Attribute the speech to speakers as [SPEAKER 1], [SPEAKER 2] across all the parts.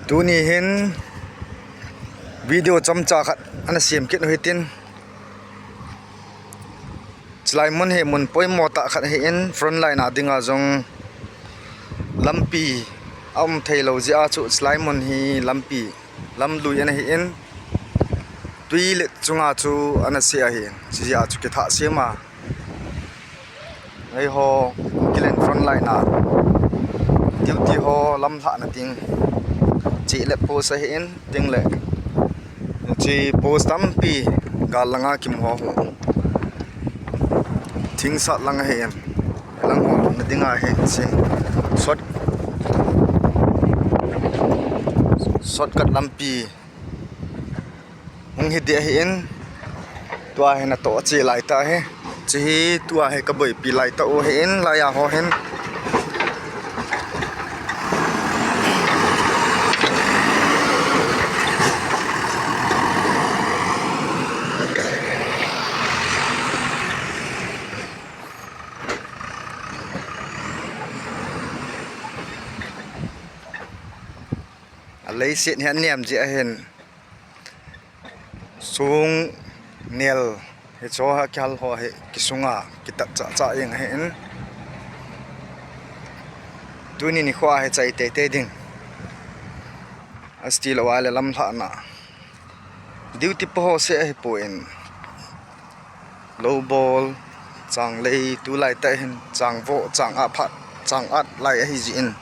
[SPEAKER 1] tu ni hin video cham cha khat ana siam kit no hitin chlai mun he mun poi mo ta khat he in front line a dinga jong lampi am thailo ji a chu chlai mun hi lampi lam lui ana hi in tui le chunga chu ana se a hi chi a chu ke tha sema ai ho kilen front line a duty ho lam tha na ting chỉ lệ post a hin ting lệ chỉ post tampi galanga kim ho ho thing sa langa hen lang ho na dinga he chi shot kat lampi hung hi de hin tua he na to chi lai ta he chi tua he ka boi pi lai ta o hen la ya ho hen lấy xịn hiện niệm dễ hình xuống nel hệ cho ha kyal ho hệ ki sunga ki ta cha cha yang hen tu ni khwa he chai te te ding asti lo wala lam tha na duty po se he point low ball chang lei tu lai ta hin chang vo chang a phat chang at lai hi jin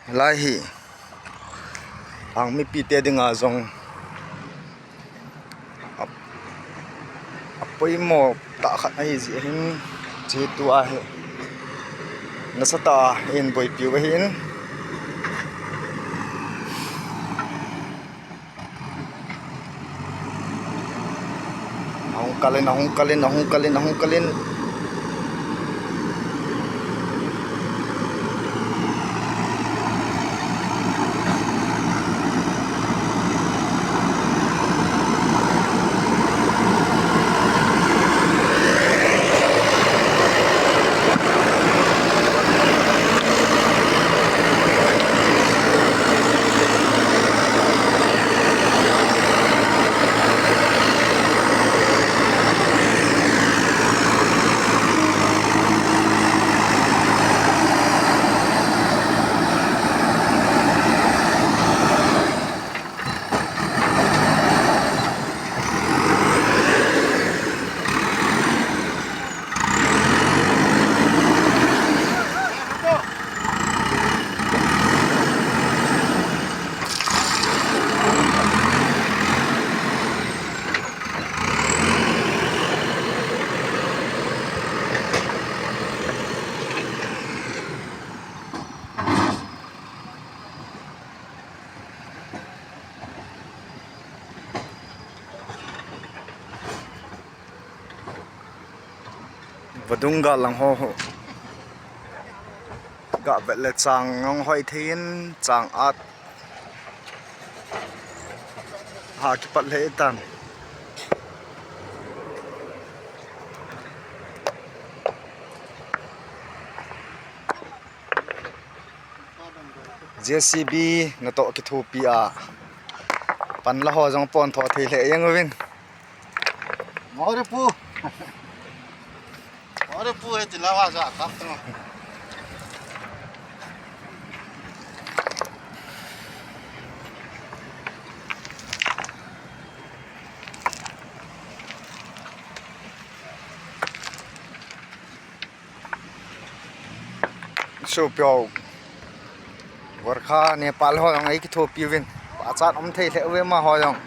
[SPEAKER 1] lai hi ang mi pi te dinga zong apoi mo ta khat ai ji hin chi tu a he na sa ta in boi pi wa hin hong kalin vadunga lang ho ga vet le chang ngong hoi thin chang at ha ki pat le tan JCB na to ki thu pi a pan la ho jong pon tho thei le yang win
[SPEAKER 2] Ore pu he tilawa za kap to
[SPEAKER 1] so pyo warkha Nepal ho jong ai ki thu pi win pa chat om thei le we ma ho jong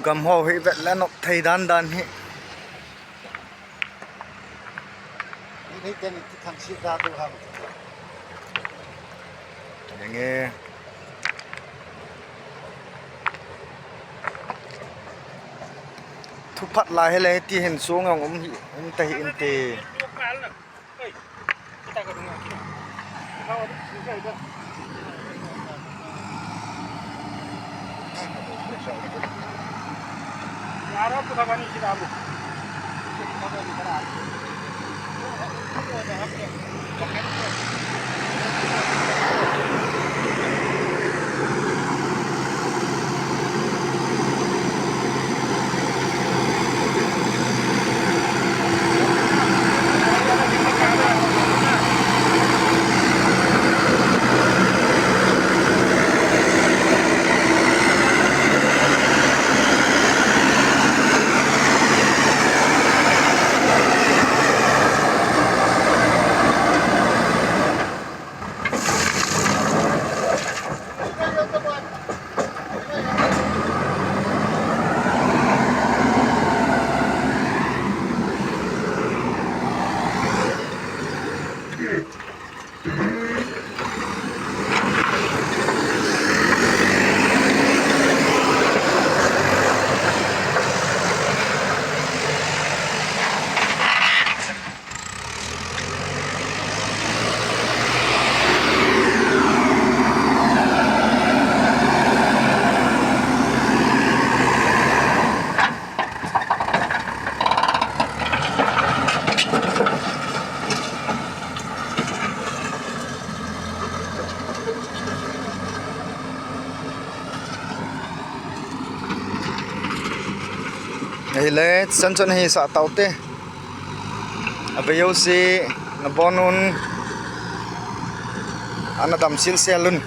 [SPEAKER 1] gam ho hi vet la nok thei dan hi
[SPEAKER 2] ni ten thang si da tu ha
[SPEAKER 1] yang nge thu thu phát lại hay là ti hình xuống ngòng ông ta hiện tề Hey le chân hi sa tàu te abayo si na bonun anadam sil selun